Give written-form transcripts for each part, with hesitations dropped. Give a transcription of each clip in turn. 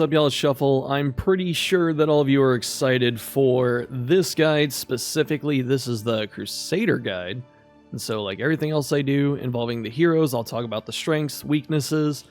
up, y'all? It's Shuffle. I'm pretty sure that all of you are excited for this guide. Specifically, this is the Crusader guide. And so, like everything else I do involving the heroes, I'll talk about the strengths, weaknesses,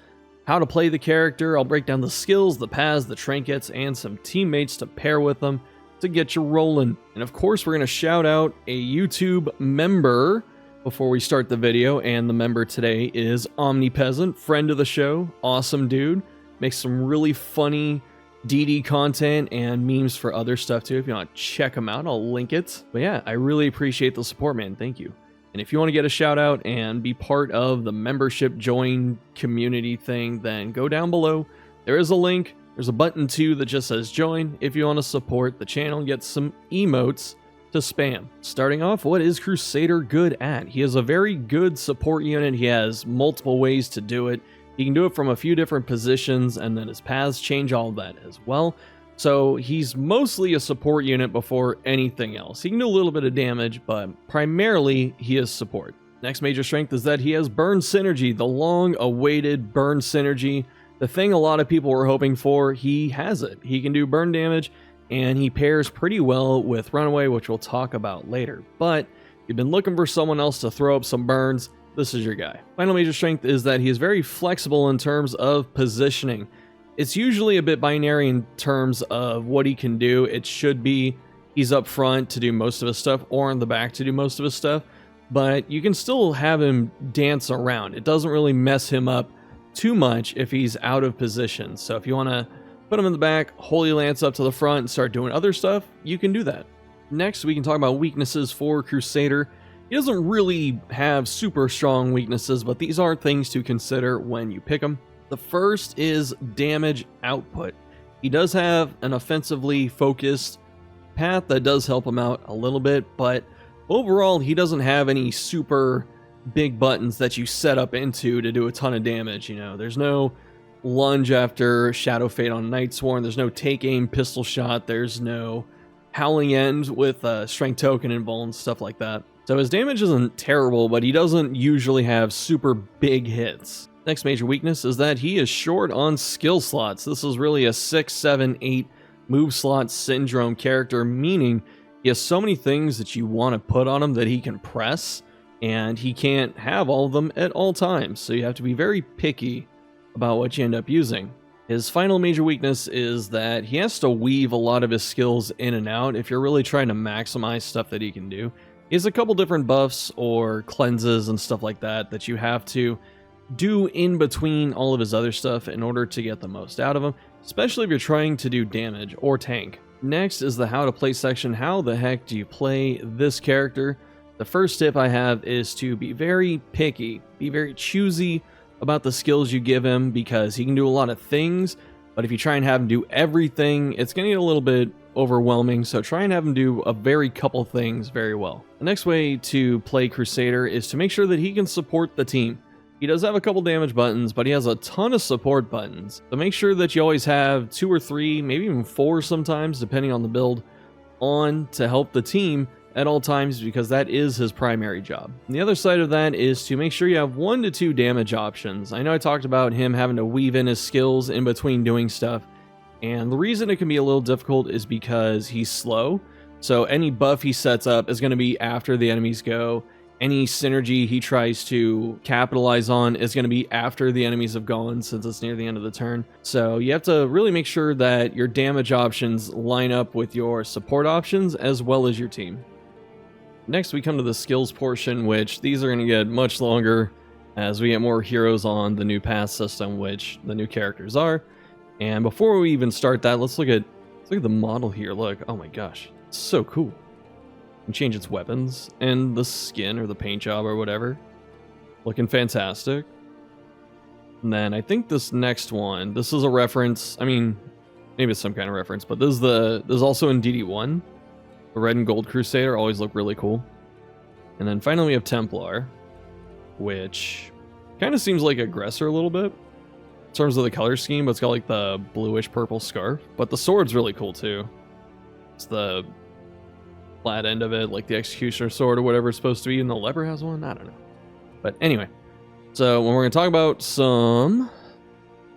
how to play the character. I'll break down the skills, the paths, the trinkets, and some teammates to pair with them to get you rolling. And of course, we're going to shout out a YouTube member before we start the video. And the member today is Omnipeasant, friend of the show, awesome dude. Makes some really funny DD content and memes for other stuff too. If you want to check them out, I'll link it. But yeah, I really appreciate the support, man. Thank you. And if you want to get a shout out and be part of the membership join community thing, then go down below. There is a link. There's a button too that just says join if you want to support the channel and get some emotes to spam. Starting off, what is Crusader good at? He is a very good support unit. He has multiple ways to do it. He can do it from a few different positions, and then his paths change all of that as well. So he's mostly a support unit before anything else. He can do a little bit of damage, but primarily he is support. Next major strength is that he has burn synergy, the long-awaited burn synergy. The thing a lot of people were hoping for, he has it. He can do burn damage, and he pairs pretty well with Runaway, which we'll talk about later. But if you've been looking for someone else to throw up some burns, this is your guy. Final major strength is that he is very flexible in terms of positioning. It's usually a bit binary in terms of what he can do. It should be he's up front to do most of his stuff or in the back to do most of his stuff, but you can still have him dance around. It doesn't really mess him up too much if he's out of position. So if you want to put him in the back, Holy Lance up to the front and start doing other stuff, you can do that. Next, we can talk about weaknesses for Crusader. He doesn't really have super strong weaknesses, but these are things to consider when you pick him. The first is damage output. He does have an offensively focused path that does help him out a little bit, but overall, he doesn't have any super big buttons that you set up into to do a ton of damage. You know, there's no lunge after Shadow Fade on Nightsworn. There's no take aim pistol shot. There's no Howling End with Strength Token involved and stuff like that. So his damage isn't terrible, but he doesn't usually have super big hits. Next major weakness is that he is short on skill slots. This is really a 6, 7, 8 move slot syndrome character, meaning he has so many things that you want to put on him that he can press, and he can't have all of them at all times. So you have to be very picky about what you end up using. His final major weakness is that he has to weave a lot of his skills in and out if you're really trying to maximize stuff that he can do. He has a couple different buffs or cleanses and stuff like that you have to do in between all of his other stuff in order to get the most out of him, especially if you're trying to do damage or tank. Next is the how to play section. How the heck do you play this character? The first tip I have is to be very picky, be very choosy about the skills you give him, because he can do a lot of things, but if you try and have him do everything, it's going to get a little bit overwhelming. So try and have him do a very couple things very well. The next way to play Crusader is to make sure that he can support the team. He does have a couple damage buttons, but he has a ton of support buttons. So make sure that you always have 2 or 3, maybe even 4 sometimes, depending on the build, on to help the team at all times, because that is his primary job. And the other side of that is to make sure you have 1 to 2 damage options. I know I talked about him having to weave in his skills in between doing stuff, and the reason it can be a little difficult is because he's slow. So any buff he sets up is going to be after the enemies go. Any synergy he tries to capitalize on is going to be after the enemies have gone, since it's near the end of the turn. So you have to really make sure that your damage options line up with your support options as well as your team. Next, we come to the skills portion, which these are going to get much longer as we get more heroes on the new path system, which the new characters are. And before we even start that, let's look at the model here. Look, oh my gosh, it's so cool. You can change its weapons and the skin or the paint job or whatever. Looking fantastic. And then I think this next one, this is a reference. I mean, maybe it's some kind of reference, but this is also in DD1. The red and gold Crusader always look really cool. And then finally we have Templar, which kind of seems like Aggressor a little bit in terms of the color scheme, but it's got like the bluish purple scarf. But the sword's really cool too. It's the flat end of it, like the Executioner sword or whatever it's supposed to be, and the leper has one? I don't know. But anyway, so when we're going to talk about some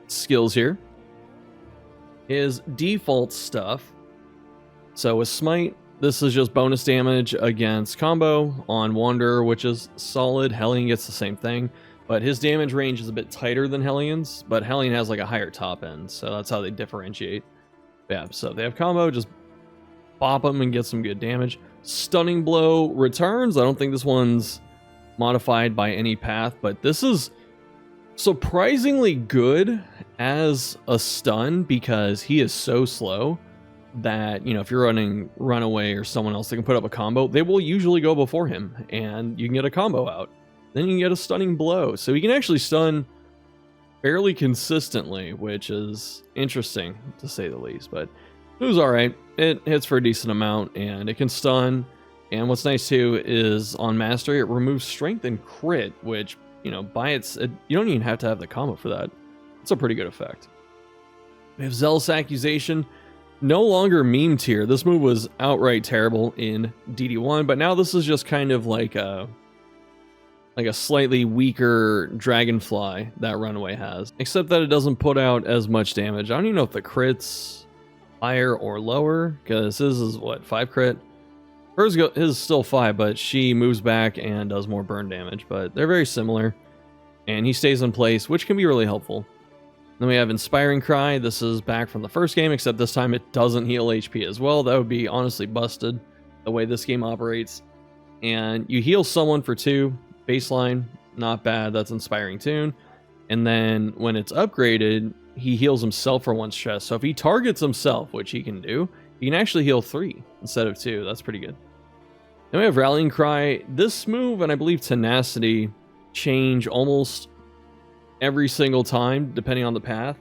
skills here, his default stuff. So with Smite, this is just bonus damage against combo on Wanderer, which is solid. Hellion gets the same thing, but his damage range is a bit tighter than Hellion's, but Hellion has like a higher top end, so that's how they differentiate. Yeah, so if they have combo, just bop them and get some good damage. Stunning Blow returns. I don't think this one's modified by any path, but this is surprisingly good as a stun because he is so slow that, you know, if you're running Runaway or someone else that can put up a combo, they will usually go before him and you can get a combo out. Then you can get a Stunning Blow. So he can actually stun fairly consistently, which is interesting to say the least, but it was alright. It hits for a decent amount and it can stun. And what's nice too is on Mastery, it removes Strength and Crit, which, you know, you don't even have to have the combo for that. It's a pretty good effect. We have Zealous Accusation. No longer meme tier. This move was outright terrible in DD1, but now this is just kind of like a slightly weaker Dragonfly that Runaway has, except that it doesn't put out as much damage. I don't even know if the crit's higher or lower, because his is what, 5 crit? His is still 5, but she moves back and does more burn damage, but they're very similar, and he stays in place, which can be really helpful. Then we have Inspiring Cry. This is back from the first game, except this time it doesn't heal HP as well. That would be honestly busted, the way this game operates. And you heal someone for 2, baseline, not bad, that's Inspiring Tune. And then when it's upgraded, he heals himself for 1 stress. So if he targets himself, which he can do, he can actually heal 3 instead of 2. That's pretty good. Then we have Rallying Cry. This move, and I believe Tenacity, change almost every single time depending on the path,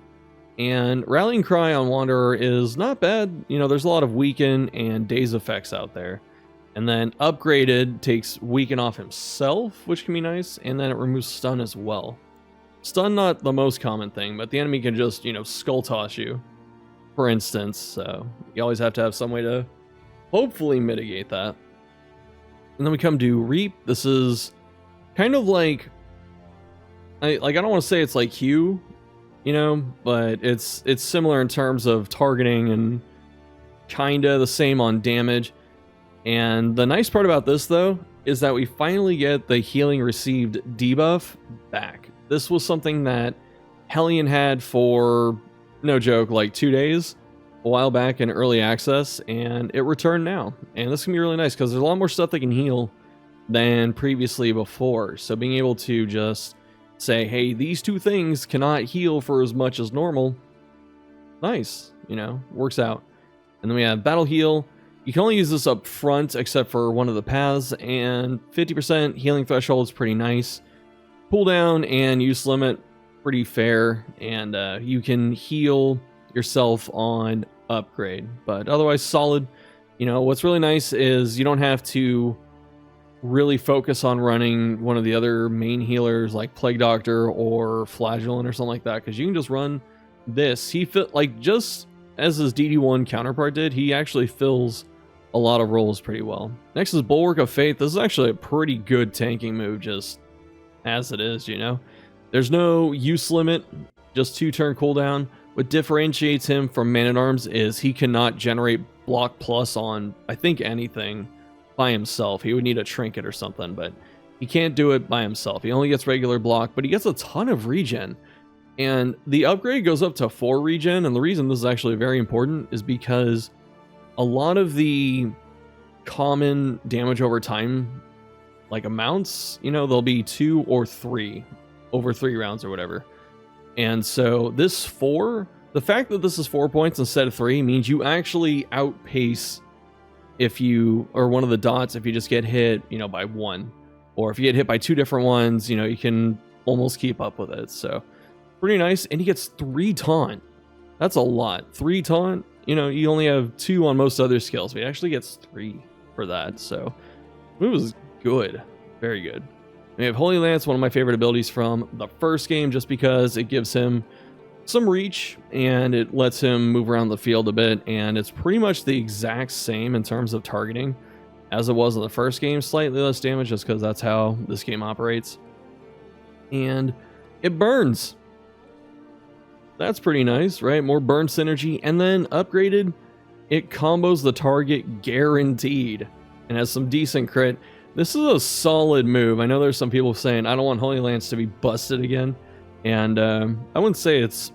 and Rallying Cry on Wanderer is not bad. You know, there's a lot of weaken and daze effects out there, and then upgraded takes weaken off himself, which can be nice, and then it removes stun as well. Stun, not the most common thing, but the enemy can just, you know, skull toss you, for instance, so you always have to have some way to hopefully mitigate that. And then we come to Reap. This is kind of like, I don't want to say it's like Hue, you know, but it's similar in terms of targeting and kinda the same on damage. And the nice part about this though is that we finally get the healing received debuff back. This was something that Hellion had for, no joke, like 2 days a while back in early access, and it returned now. And this can be really nice because there's a lot more stuff that can heal than previously before. So being able to just say, hey, these 2 things cannot heal for as much as normal, nice, you know, works out. And then we have Battle Heal. You can only use this up front except for one of the paths, and 50% healing threshold is pretty nice. Cooldown and use limit, pretty fair, and you can heal yourself on upgrade, but otherwise solid. You know, what's really nice is you don't have to really focus on running one of the other main healers like Plague Doctor or Flagellant or something like that, because you can just run this. He fit like, just as his DD1 counterpart did, he actually fills a lot of roles pretty well. Next is Bulwark of Faith. This is actually a pretty good tanking move just as it is, you know. There's no use limit, just 2-turn cooldown. What differentiates him from Man-at-Arms is he cannot generate block plus on, I think, anything by himself. He would need a trinket or something, but he can't do it by himself. He only gets regular block, but he gets a ton of regen. And the upgrade goes up to 4 regen, and the reason this is actually very important is because a lot of the common damage over time, like amounts, you know, there'll be 2 or 3 over 3 rounds or whatever. And so this 4, the fact that this is 4 points instead of 3 means you actually outpace if you, or one of the dots, if you just get hit, you know, by 1, or if you get hit by 2 different ones, you know, you can almost keep up with it. So pretty nice. And he gets 3 taunt. That's a lot. 3 taunt, you know, you only have 2 on most other skills, but he actually gets 3 for that. So it was good. Very good. We have Holy Lance, one of my favorite abilities from the first game, just because it gives him some reach and it lets him move around the field a bit, and it's pretty much the exact same in terms of targeting as it was in the first game. Slightly less damage just because that's how this game operates. And it burns. That's pretty nice, right? More burn synergy. And then upgraded, it combos the target guaranteed and has some decent crit. This is a solid move. I know there's some people saying, I don't want Holy Lance to be busted again. And I wouldn't say it's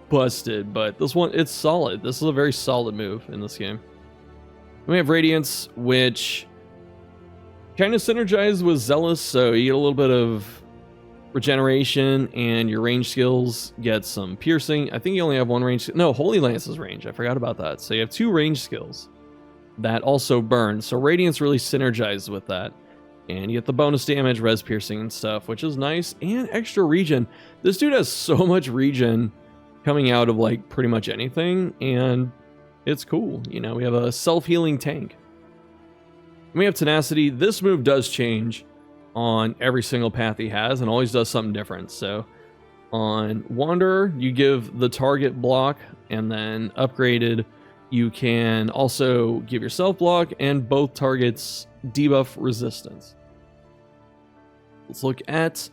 busted, but this one, it's solid. This is a very solid move in this game. And we have Radiance, which kind of synergizes with Zealous, so you get a little bit of regeneration, and your range skills get some piercing. I think you only have one range. No, Holy Lance's range. I forgot about that. So you have 2 range skills that also burn. So Radiance really synergizes with that. And you get the bonus damage, res piercing and stuff, which is nice. And extra regen. This dude has so much regen coming out of like pretty much anything. And it's cool. You know, we have a self-healing tank. And we have Tenacity. This move does change on every single path he has and always does something different. So on Wanderer, you give the target block, and then upgraded, you can also give yourself block and both targets debuff resistance. Let's look at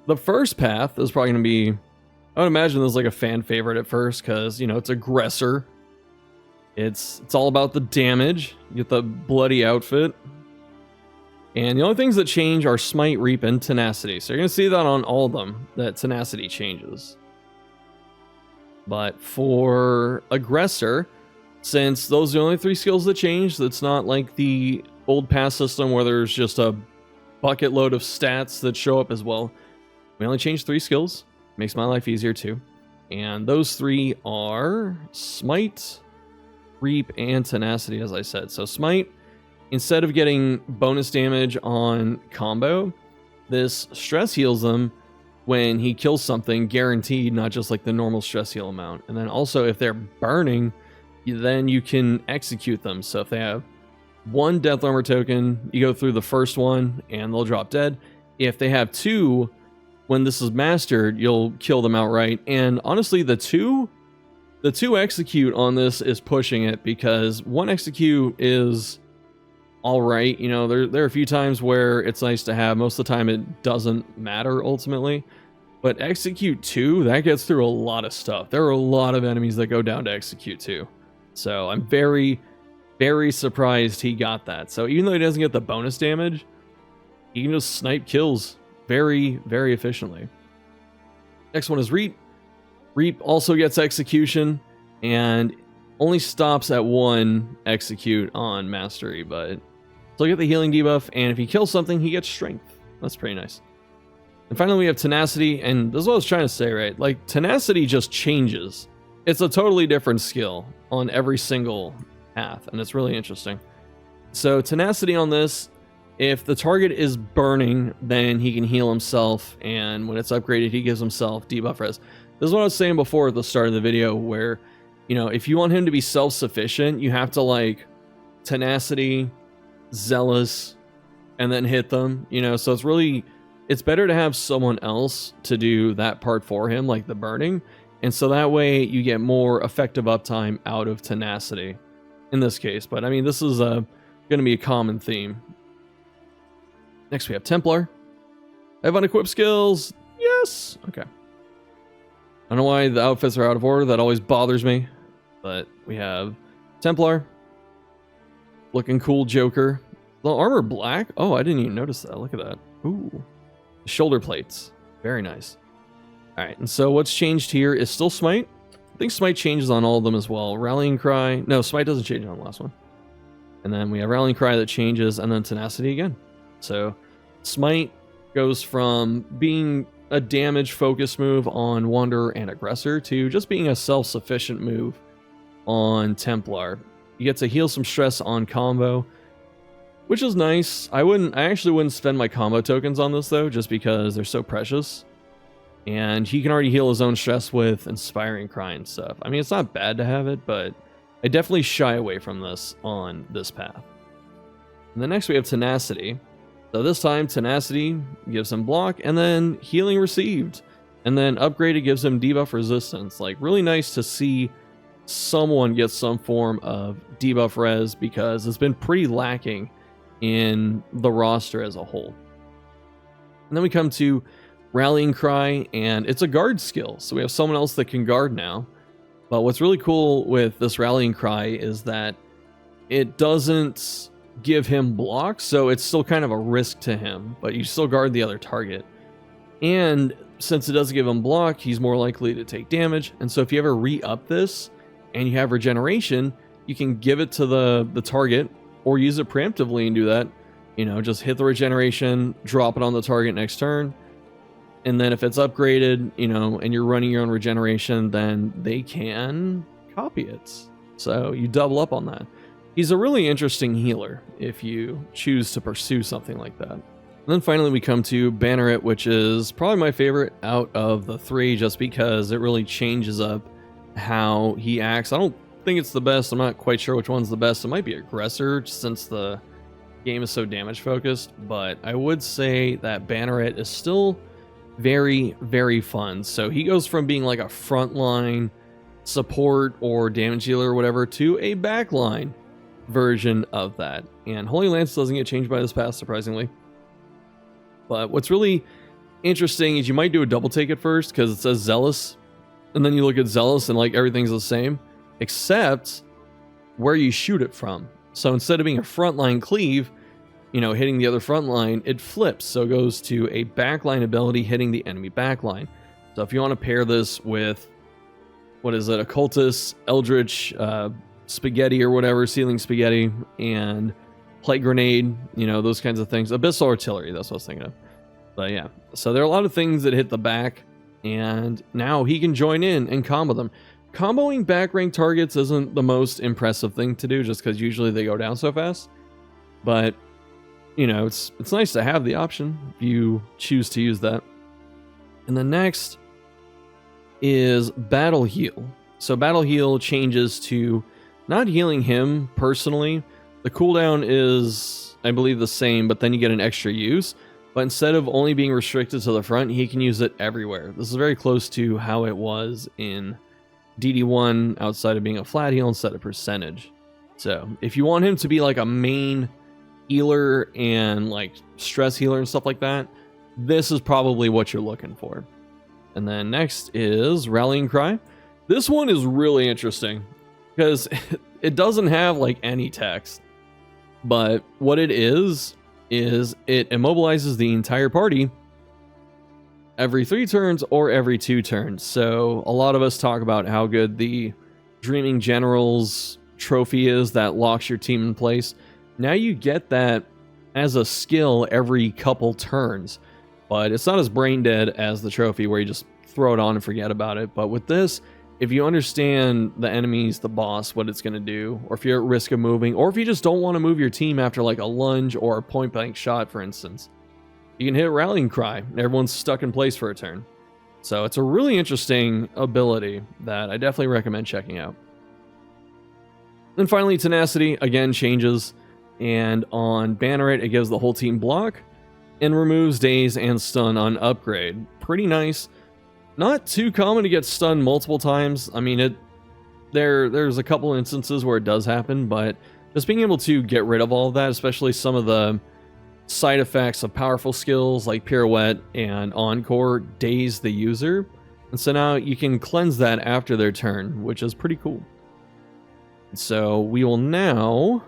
the first path. This is probably going to be, I would imagine this is like a fan favorite at first because, you know, it's Aggressor. It's all about the damage. You get the bloody outfit. And the only things that change are Smite, Reap, and Tenacity. So you're going to see that on all of them, that Tenacity changes. But for Aggressor, since those are the only 3 skills that change, that's not like the old pass system where there's just a bucket load of stats that show up as well. We only change 3 skills. Makes my life easier too. And those 3 are Smite, Reap, and Tenacity, as I said. So Smite, instead of getting bonus damage on combo, this stress heals them when he kills something, guaranteed, not just like the normal stress heal amount. And then also, if they're burning, then you can execute them. So if they have 1 Death Armor token, you go through the first one and they'll drop dead. If they have 2, when this is mastered, you'll kill them outright. And honestly, the two execute on this is pushing it, because 1 execute is all right. You know, there are a few times where it's nice to have. Most of the time it doesn't matter ultimately, but execute 2, that gets through a lot of stuff. There are a lot of enemies that go down to execute 2, so I'm very, very surprised he got that. So even though he doesn't get the bonus damage, he can just snipe kills very, very efficiently. Next one is Reap. Reap also gets execution and only stops at 1 execute on mastery, but still get the healing debuff, and if he kills something, he gets strength. That's pretty nice. And finally, we have Tenacity, and this is what I was trying to say, right? Like, Tenacity just changes. It's a totally different skill on every single path, and it's really interesting. So Tenacity on this, if the target is burning, then he can heal himself, and when it's upgraded, he gives himself debuff res. This is what I was saying before at the start of the video, where, you know, if you want him to be self-sufficient, you have to, like, Tenacity, Zealous, and then hit them, you know? So it's better to have someone else to do that part for him, like the burning, and so that way you get more effective uptime out of Tenacity in this case. But, I mean, this is going to be a common theme. Next, we have Templar. I have unequipped skills. Yes! Okay. I don't know why the outfits are out of order. That always bothers me. But we have Templar. Looking cool Joker. The armor black? Oh, I didn't even notice that. Look at that. Ooh. Shoulder plates. Very nice. Alright, and so what's changed here is still Smite. I think Smite changes on all of them as well. Rallying Cry. No, Smite doesn't change on the last one. And then we have Rallying Cry that changes, and then Tenacity again. So Smite goes from being a damage focus move on Wanderer and Aggressor to just being a self-sufficient move on Templar. You get to heal some stress on combo, which is nice. I actually wouldn't spend my combo tokens on this though, just because they're so precious. And he can already heal his own stress with Inspiring Cry and stuff. I mean, it's not bad to have it, but I definitely shy away from this on this path. And then next we have Tenacity. So this time, Tenacity gives him block, and then healing received. And then upgraded gives him debuff resistance. Like, really nice to see someone get some form of debuff res, because it's been pretty lacking in the roster as a whole. And then we come to Rallying Cry, and it's a guard skill. So we have someone else that can guard now. But what's really cool with this Rallying Cry is that it doesn't give him blocks, so it's still kind of a risk to him, but you still guard the other target. And since it doesn't give him block, he's more likely to take damage. And so if you ever re-up this and you have regeneration, you can give it to the target or use it preemptively and do that. You know, just hit the regeneration, drop it on the target next turn. And then if it's upgraded, you know, and you're running your own regeneration, then they can copy it. So you double up on that. He's a really interesting healer if you choose to pursue something like that. And then finally we come to Banneret, which is probably my favorite out of the three, just because it really changes up how he acts. I don't think it's the best. I'm not quite sure which one's the best. It might be Aggressor, since the game is so damage focused, but I would say that Banneret is still very, very fun. So he goes from being like a frontline support or damage healer or whatever to a backline version of that. And Holy Lance doesn't get changed by this pass, surprisingly. But what's really interesting is you might do a double take at first because it says Zealous, and then you look at Zealous and like everything's the same except where you shoot it from. So instead of being a frontline cleave, you know, hitting the other front line, it flips. So it goes to a backline ability hitting the enemy backline. So if you want to pair this with, what is it, Occultist, Eldritch, Spaghetti or whatever, Ceiling Spaghetti, and Plague Grenade, you know, those kinds of things. Abyssal Artillery, that's what I was thinking of. But yeah, so there are a lot of things that hit the back, and now he can join in and combo them. Comboing back rank targets isn't the most impressive thing to do, just because usually they go down so fast. But you know, it's nice to have the option if you choose to use that. And the next is Battle Heal. So Battle Heal changes to not healing him personally. The cooldown is, I believe, the same, but then you get an extra use. But instead of only being restricted to the front, he can use it everywhere. This is very close to how it was in DD1 outside of being a flat heal instead of percentage. So if you want him to be like a main healer and like stress healer and stuff like that, this is probably what you're looking for. And then next is Rallying Cry. This one is really interesting because it doesn't have like any text, but what it is it immobilizes the entire party every 3 turns or every 2 turns. So a lot of us talk about how good the Dreaming Generals trophy is that locks your team in place. Now you get that as a skill every couple turns, but it's not as brain dead as the trophy where you just throw it on and forget about it. But with this, if you understand the enemies, the boss, what it's going to do, or if you're at risk of moving, or if you just don't want to move your team after like a lunge or a point blank shot, for instance, you can hit Rallying Cry and everyone's stuck in place for a turn. So it's a really interesting ability that I definitely recommend checking out. And finally, Tenacity again changes. And on Banneret, it gives the whole team block and removes daze and stun on upgrade. Pretty nice. Not too common to get stunned multiple times. I mean, there's a couple instances where it does happen, but just being able to get rid of all of that, especially some of the side effects of powerful skills like Pirouette and Encore, daze the user. And so now you can cleanse that after their turn, which is pretty cool. So we will now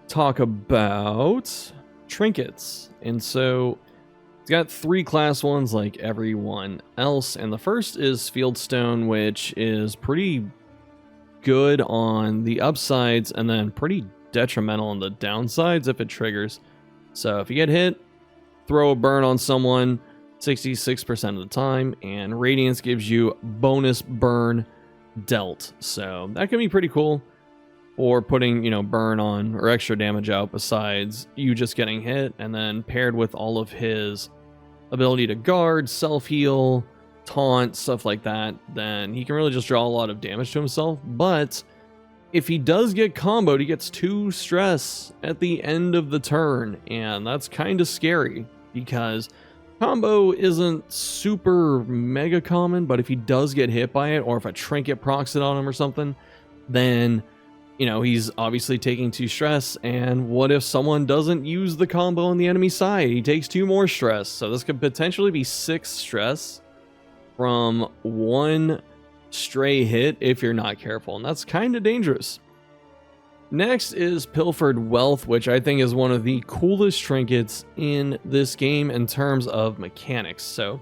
talk about Trinkets. And so it's got 3 class ones like everyone else, and the first is Fieldstone, which is pretty good on the upsides and then pretty detrimental on the downsides if it triggers. So if you get hit, throw a burn on someone 66% of the time, and Radiance gives you bonus burn dealt. So that can be pretty cool. Or putting, you know, burn on or extra damage out besides you just getting hit, and then paired with all of his ability to guard, self-heal, taunt, stuff like that, then he can really just draw a lot of damage to himself. But if he does get comboed, he gets 2 stress at the end of the turn, and that's kind of scary because combo isn't super mega common, but if he does get hit by it, or if a trinket procs it on him or something, then you know, he's obviously taking 2 stress, and what if someone doesn't use the combo on the enemy side? He takes 2 more stress, so this could potentially be 6 stress from 1 stray hit if you're not careful, and that's kind of dangerous. Next is Pilfered Wealth, which I think is one of the coolest trinkets in this game in terms of mechanics. So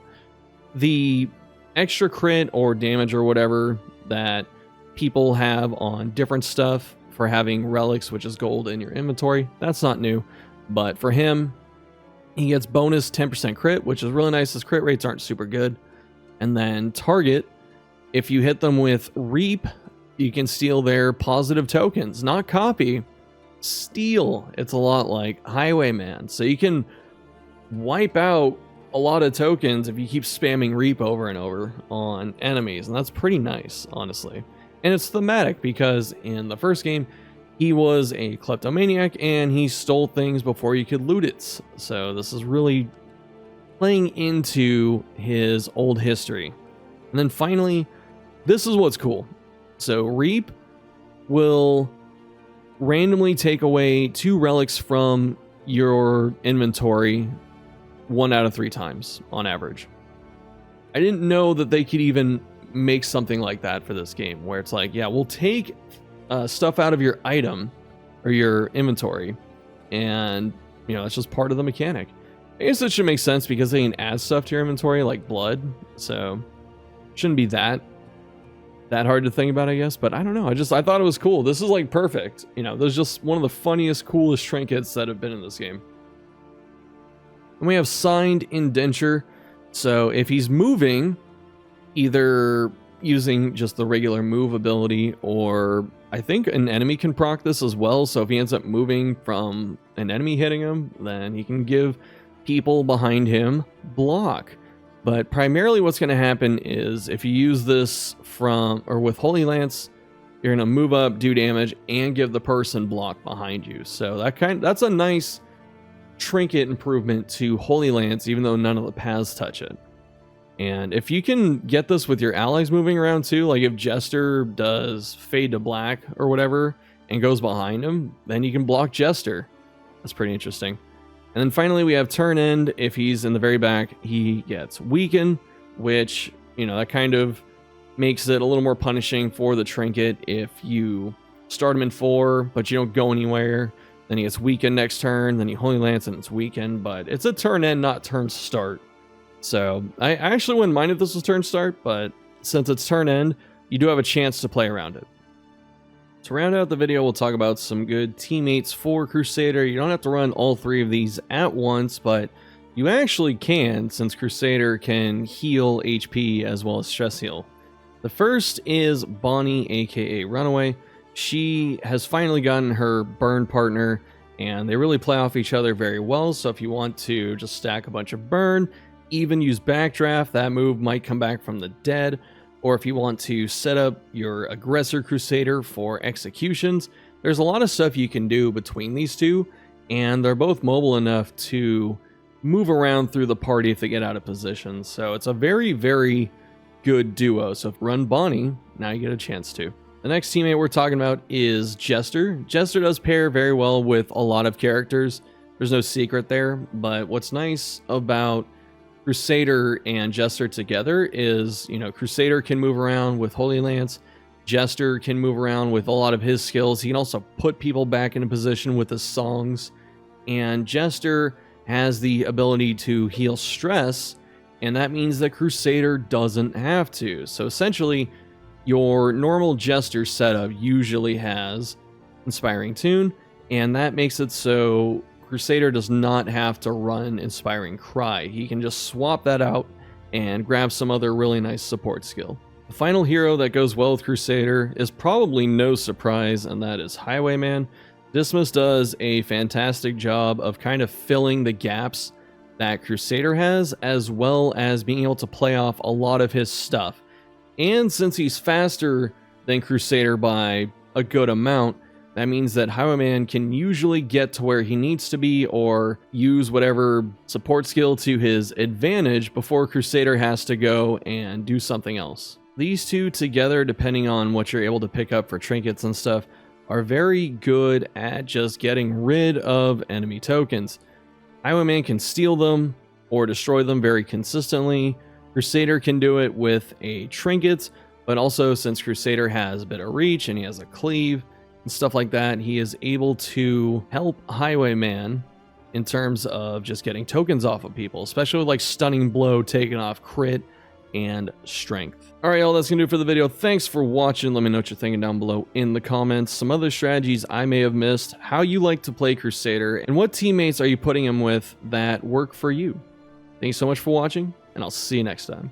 the extra crit or damage or whatever that people have on different stuff for having relics, which is gold, in your inventory, that's not new. But for him, he gets bonus 10% crit, which is really nice. His crit rates aren't super good. And then target, if you hit them with Reap, you can steal their positive tokens, not copy, steal. It's a lot like Highwayman. So you can wipe out a lot of tokens if you keep spamming Reap over and over on enemies. And that's pretty nice, honestly. And it's thematic because in the first game, he was a kleptomaniac and he stole things before you could loot it. So this is really playing into his old history. And then finally, this is what's cool. So Reap will randomly take away 2 relics from your inventory 1 out of 3 times on average. I didn't know that they could even make something like that for this game, where it's like, yeah, we'll take stuff out of your item or your inventory, and you know, that's just part of the mechanic. I guess it should make sense because they can add stuff to your inventory like blood, so shouldn't be that hard to think about, I guess. But I don't know, I thought it was cool. This is like perfect, you know, there's just one of the funniest, coolest trinkets that have been in this game. And we have Signed Indenture. So if he's moving, either using just the regular move ability, or I think an enemy can proc this as well. So if he ends up moving from an enemy hitting him, then he can give people behind him block. But primarily what's going to happen is if you use this with Holy Lance, you're going to move up, do damage, and give the person block behind you. So that's a nice trinket improvement to Holy Lance, even though none of the paths touch it. And if you can get this with your allies moving around too, like if Jester does Fade to Black or whatever and goes behind him, then you can block Jester. That's pretty interesting. And then finally we have Turn End. If he's in the very back, he gets Weaken, which, you know, that kind of makes it a little more punishing for the trinket. If you start him in 4, but you don't go anywhere, then he gets Weaken next turn, then you Holy Lance and it's Weaken, but it's a Turn End, not Turn Start. So I actually wouldn't mind if this was Turn Start, but since it's Turn End, you do have a chance to play around it. To round out the video, we'll talk about some good teammates for Crusader. You don't have to run all 3 of these at once, but you actually can, since Crusader can heal HP as well as stress heal. The first is Bonnie, aka Runaway. She has finally gotten her burn partner, and they really play off each other very well. So if you want to just stack a bunch of burn, even use Backdraft, that move might come back from the dead. Or if you want to set up your Aggressor Crusader for executions, there's a lot of stuff you can do between these two, and they're both mobile enough to move around through the party if they get out of position. So it's a very, very good duo. So if you run Bonnie, now you get a chance to. The next teammate we're talking about is Jester. Jester does pair very well with a lot of characters. There's no secret there, but what's nice about Crusader and Jester together is, you know, Crusader can move around with Holy Lance. Jester can move around with a lot of his skills. He can also put people back in a position with his songs. And Jester has the ability to heal stress, and that means that Crusader doesn't have to. So essentially, your normal Jester setup usually has Inspiring Tune, and that makes it so Crusader does not have to run Inspiring Cry. He can just swap that out and grab some other really nice support skill. The final hero that goes well with Crusader is probably no surprise, and that is Highwayman. Dismas does a fantastic job of kind of filling the gaps that Crusader has, as well as being able to play off a lot of his stuff. And since he's faster than Crusader by a good amount, that means that Highwayman can usually get to where he needs to be or use whatever support skill to his advantage before Crusader has to go and do something else. These two together, depending on what you're able to pick up for trinkets and stuff, are very good at just getting rid of enemy tokens. Highwayman can steal them or destroy them very consistently. Crusader can do it with a Trinkets, but also since Crusader has a bit of reach and he has a cleave and stuff like that, he is able to help Highwayman in terms of just getting tokens off of people, especially with like Stunning Blow taking off crit and strength. All right, y'all, that's gonna do it for the video. Thanks for watching. Let me know what you're thinking down below in the comments. Some other strategies I may have missed, how you like to play Crusader, and what teammates are you putting him with that work for you. Thanks so much for watching, and I'll see you next time.